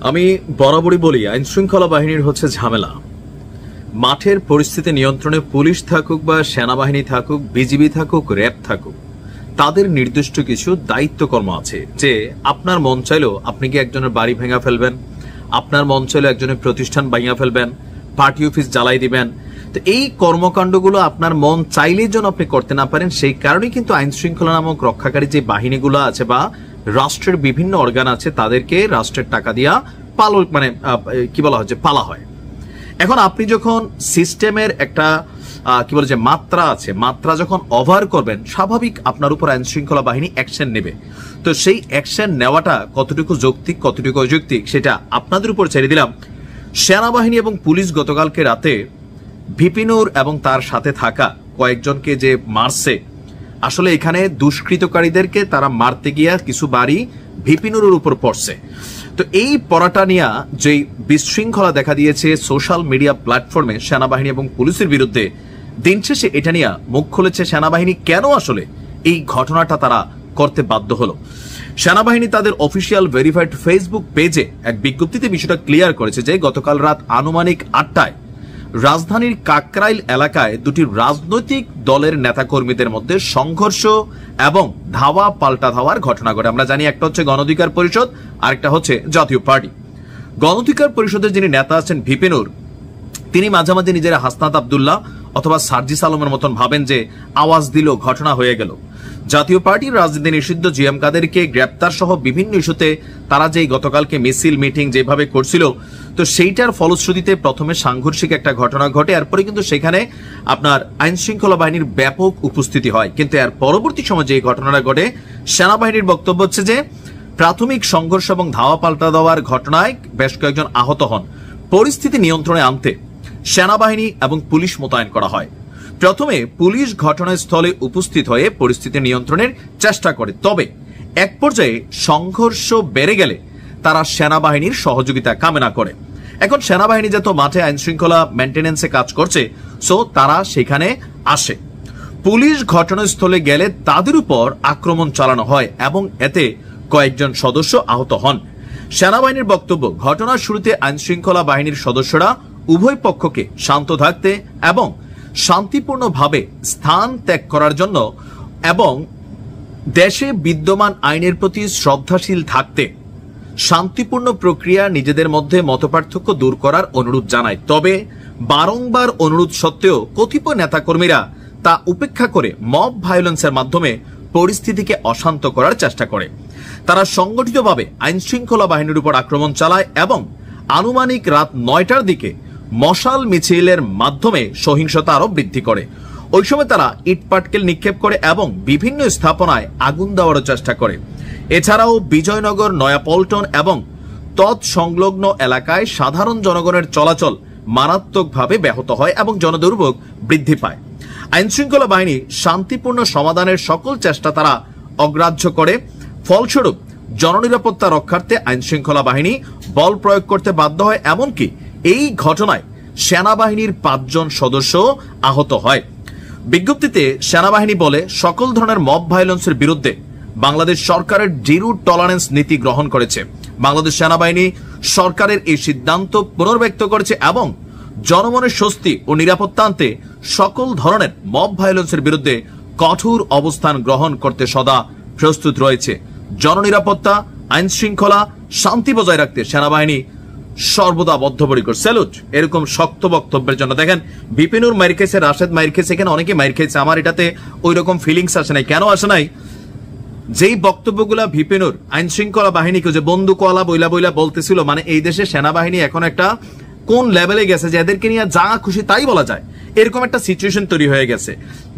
আমি বরাবরই বলি আইন শৃঙ্খলা বাহিনীর হচ্ছে ঝামেলা। মাঠের পরিস্থিতি নিয়ন্ত্রণে পুলিশ থাকুক বা সেনাবাহিনী থাকুক, বিজিবি থাকুক, র্যাব থাকুক, তাদের নির্দিষ্ট কিছু দায়িত্বকর্ম আছে। যে আপনার মন চাইলেও আপনি কি একজনের বাড়ি ভেঙে ফেলবেন, আপনার মন চাইলেও একজনের প্রতিষ্ঠান ভেঙে ফেলবেন, পার্টি অফিস জ্বালাই দিবেন। তো এই কর্মকাণ্ডগুলো আপনার মন চাইলেই যেন আপনি করতে না পারেন, সেই কারণেই কিন্তু আইন শৃঙ্খলা নামক রক্ষাকারী যে বাহিনীগুলো আছে বা রাষ্ট্রের বিভিন্ন অর্গান আছে, তাদেরকে রাষ্ট্রের টাকা দিয়া পালা হয়। এখন আপনি যখন সিস্টেমের একটা মাত্রা আছে, মাত্রা যখন ওভার করবেন, স্বাভাবিক আপনার উপর আইন শৃঙ্খলা বাহিনী অ্যাকশন নেবে। তো সেই অ্যাকশন নেওয়াটা কতটুকু যৌক্তিক, কতটুকু অযৌক্তিক, সেটা আপনাদের উপর ছেড়ে দিলাম। সেনাবাহিনী এবং পুলিশ গতকালকে রাতে ভিপিনুর এবং তার সাথে থাকা কয়েকজনকে যে মারছে, আসলে এখানে দুষ্কৃতকারীদেরকে তারা মারতে গিয়া কিছু বাড়ি ভিপিনুরের উপর পড়ছে। তো এই পড়াটা নিয়ে যে বিশৃঙ্খলা দেখা দিয়েছে সোশ্যাল মিডিয়া প্ল্যাটফর্মে সেনাবাহিনী এবং পুলিশের বিরুদ্ধে, দিন শেষে এটা নিয়ে মুখ খুলেছে সেনাবাহিনী কেন আসলে এই ঘটনাটা তারা করতে বাধ্য হলো। সেনাবাহিনী তাদের অফিসিয়াল ভেরিফাইড ফেসবুক পেজে এক বিজ্ঞপ্তিতে বিষয়টা ক্লিয়ার করেছে যে গতকাল রাত আনুমানিক 8টায় রাজধানীর কাকরাইল এলাকায় দুটি রাজনৈতিক দলের নেতাকর্মীদের মধ্যে সংঘর্ষ এবং ধাওয়া পাল্টা ধাওয়ার ঘটনা ঘটে। আমরা জানি একটা হচ্ছে গণ অধিকার পরিষদ, আরেকটা হচ্ছে জাতীয় পার্টি। গণ অধিকার পরিষদের যিনি নেতা আছেন ভিপিনুর, তিনি মাঝে মাঝে নিজেরা হাসনাত আব্দুল্লাহ অথবা সার্জিস আলমের মতন ভাবেন যে আওয়াজ দিল ঘটনা হয়ে গেল। জাতীয় পার্টির রাজনীতি নিষিদ্ধ জিএম কাদেরকে গ্রেপ্তার সহ বিভিন্ন ইস্যুতে তারা যে গতকালকে মিছিল মিটিং যেভাবে করছিল, তো সেইটার ফলশ্রুতিতে প্রথমে সাংঘর্ষিক একটা ঘটনা ঘটে, এরপরে কিন্তু সেখানে আপনার আইন শৃঙ্খলা বাহিনীর ব্যাপক উপস্থিতি হয়। কিন্তু এর পরবর্তী সময় যে ঘটনাটা ঘটে, সেনাবাহিনীর বক্তব্য হচ্ছে যে প্রাথমিক সংঘর্ষ এবং ধাওয়া পাল্টা দেওয়ার ঘটনায় বেশ কয়েকজন আহত হন। পরিস্থিতি নিয়ন্ত্রণে আনতে সেনাবাহিনী এবং পুলিশ মোতায়েন করা হয়। প্রথমে পুলিশ ঘটনাস্থলে উপস্থিত হয়ে পরিস্থিতি নিয়ন্ত্রণের চেষ্টা করে, তবে এক পর্যায়ে সংঘর্ষ বেড়ে গেলে তারা সেনাবাহিনীর সহযোগিতা কামনা করে। এখন সেনাবাহিনী যত মাঠে আইন শৃঙ্খলা মেনটেন্যান্সে কাজ করছে, সো তারা সেখানে আসে। পুলিশ ঘটনাস্থলে গেলে তাদের উপর আক্রমণ চালানো হয় এবং এতে কয়েকজন সদস্য আহত হন। সেনাবাহিনীর বক্তব্য, ঘটনার শুরুতে আইন শৃঙ্খলা বাহিনীর সদস্যরা উভয় পক্ষকে শান্ত থাকতে এবং শান্তিপূর্ণভাবে স্থান ত্যাগ করার জন্য এবং দেশে বিদ্যমান আইনের প্রতি শ্রদ্ধাশীল থাকতে শান্তিপূর্ণ প্রক্রিয়া নিজেদের মধ্যে মতপার্থক্য দূর করার অনুরোধ জানায়। তবে বারংবার অনুরোধ সত্ত্বেও কতিপয় নেতাকর্মীরা তা উপেক্ষা করে মব ভায়োলেন্সের মাধ্যমে পরিস্থিতিকে অশান্ত করার চেষ্টা করে। তারা সংগঠিতভাবে আইন শৃঙ্খলা বাহিনীর উপর আক্রমণ চালায় এবং আনুমানিক রাত 9টার দিকে মশাল মিছিলের মাধ্যমে সহিংসতা আরো বৃদ্ধি করে। ওই সময় তারা ইটপাটকেল নিক্ষেপ করে এবং বিভিন্ন স্থাপনায় আগুন দেওয়ারও চেষ্টা করে। এছাড়াও বিজয়নগর, নয়াপল্টন এবং তৎসংলগ্ন এলাকায় সাধারণ জনগণের চলাচল মারাত্মকভাবে ব্যাহত হয় এবং জনদুর্ভোগ বৃদ্ধি পায়। আইন শৃঙ্খলা বাহিনী শান্তিপূর্ণ সমাধানের সকল চেষ্টা তারা অগ্রাহ্য করে। ফলস্বরূপ জননিরাপত্তা রক্ষার্থে আইন শৃঙ্খলা বাহিনী বল প্রয়োগ করতে বাধ্য হয়। এমনকি এই ঘটনায় সেনাবাহিনীর 5 জন সদস্য আহত হয়। বিজ্ঞপ্তিতে সেনাবাহিনী বলে, সকল ধরনের মব ভায়োলেন্সের বিরুদ্ধে বাংলাদেশ সরকারের জিরো টলারেন্স নীতি গ্রহণ করেছে। বাংলাদেশ সেনাবাহিনী সরকারের এই সিদ্ধান্ত পুনর্ব্যক্ত করেছে এবং জনমনের স্বস্তি ও নিরাপত্তা আনতে সকল ধরনের মব ভায়োলেন্সের বিরুদ্ধে কঠোর অবস্থান গ্রহণ করতে সদা প্রস্তুত রয়েছে। জননিরাপত্তা, আইন শৃঙ্খলা, শান্তি বজায় রাখতে সেনাবাহিনী সর্বদা বদ্ধপরিকর। স্যালুট এরকম শক্ত বক্তব্যের জন্য। দেখেন, বিপিনুর মাইর খেয়েছে, রাশেদ মাইর খেয়েছে, এখানে অনেকে মাইর খেয়েছে। আমার এটাতে ওই রকম ফিলিংস আসে নাই। কেন আসে নাই? যেই বক্তব্যগুলা ভিপিনুর আইন শৃঙ্খলা বাহিনীকে যে বন্দুকওয়ালা বইলা বইলা বলতেছিল, মানে এই দেশে সেনাবাহিনী এখন একটা কোন লেভেলে গেছে যে এদেরকে নিয়ে যা খুশি তাই বলা যায়, এরকম একটা সিচুয়েশন তৈরি হয়ে গেছে।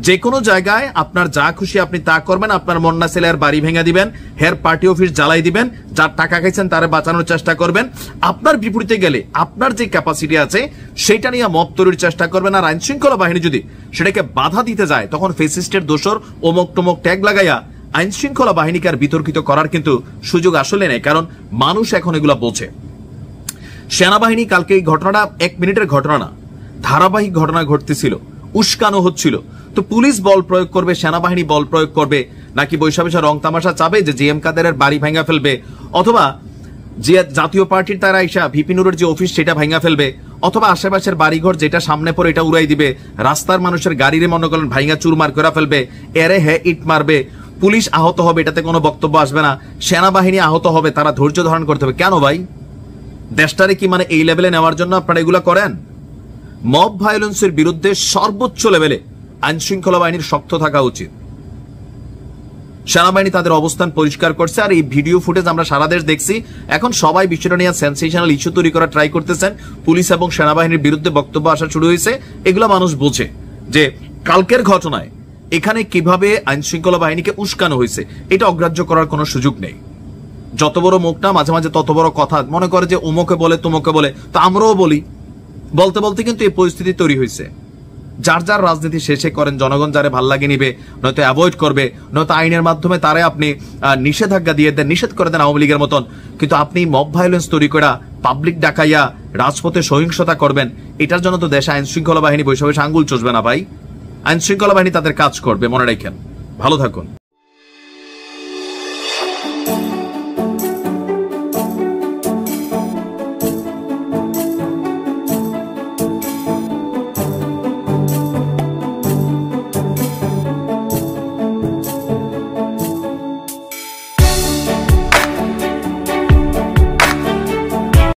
যে কোনো জায়গায় আপনার যা খুশি আপনি তা করবেন, আপনার মন্না ছেলে আর বাড়ি ভেঙে দিবেন, হের পার্টি অফিস জ্বালাই দিবেন, যার টাকা খাইছেন তারা বাঁচানোর চেষ্টা করবেন। আপনার বিপরীতে গেলে আপনার যে ক্যাপাসিটি আছে সেটা নিয়ে মব তৈরির চেষ্টা করবেন। আর আইন শৃঙ্খলা বাহিনী যদি সেটাকে বাধা দিতে যায়, তখন ফেসিস্টের দোসর অমুক টমক ট্যাগ লাগাইয়া আইন শৃঙ্খলা বাহিনীকে আর বিতর্কিত করার কিন্তু সুযোগ আসলে নেই, কারণ মানুষ এখন এগুলা বোঝে। সেনাবাহিনী কালকে এই ঘটনাটা 1 মিনিটের ঘটনা না, ধারাবাহিক ঘটনা ঘটতেছিল, উস্কানো হচ্ছিল। তো পুলিশ বল প্রয়োগ করবে, সেনাবাহিনী বল প্রয়োগ করবে, নাকি বৈশা বৈশা রং তামাশা চাবে যে জিএম কাদেরের বাড়ি ভেঙে ফেলবে, অথবা যে জাতীয় পার্টির তারা আইসা ভিপি নুরের যে অফিস সেটা ভাঙা ফেলবে, অথবা আশেপাশের বাড়িঘর যেটা সামনে পড়ে এটা উড়াই দিবে, রাস্তার মানুষের গাড়িরে মনে করেন ভাঙা চুরমার করে ফেলবে, এরে হে ইট মারবে, পুলিশ আহত হবে, এটাতে কোনো বক্তব্য আসবে না, সেনাবাহিনী আহত হবে, তারা ধৈর্য ধারণ করতে হবে। কেন ভাই? দেশটারে কি মানে এই লেভেলে নেওয়ার জন্য আপনারা এগুলা করেন? মব ভায়োলেন্সের বিরুদ্ধে সর্বোচ্চ লেভেলে আইন শৃঙ্খলা বাহিনীর শক্ত থাকা উচিত। সেনাবাহিনী তাদের অবস্থান পরিষ্কার করছে, আর এই ভিডিও ফুটেজ আমরা সারা দেশ দেখছি। এখন সবাই বিষয়টা নিয়ে সেন্সেশনাল ইস্যু তৈরি করা ট্রাই করতেছেন, পুলিশ এবং সেনাবাহিনীর বিরুদ্ধে বক্তব্য আসা শুরু হয়েছে। এগুলো মানুষ বোঝে যে কালকের ঘটনায় এখানে কিভাবে আইন শৃঙ্খলা বাহিনীকে উস্কানো হয়েছে, এটা অগ্রাহ্য করার কোনো সুযোগ নেই। যত বড় মুখ না, মাঝে মাঝে তত বড় কথা। মনে করে যে উমকে বলে তুমকে বলে, তো আমরাও বলি, বলতে বলতে কিন্তু এই পরিস্থিতি তৈরি হয়েছে। যার যার রাজনীতি শেষে করেন, জনগণ যারে ভাল লাগে নিবে, নয়তো অ্যাভয়েড করবে, নয়তো আইনের মাধ্যমে তারে আপনি নিষেধাজ্ঞা দিয়ে দেন, নিষেধ করে দেন আওয়ামী লীগের মতন। কিন্তু আপনি মব ভায়োলেন্স তৈরি করা, পাবলিক ডাকাইয়া রাজপথে সহিংসতা করবেন, এটার জন্য তো দেশে আইন শৃঙ্খলা বাহিনী বৈশাখে আঙ্গুল চষবে না ভাই। আইন শৃঙ্খলা বাহিনী তাদের কাজ করবে, মনে রাখেন। ভালো থাকুন।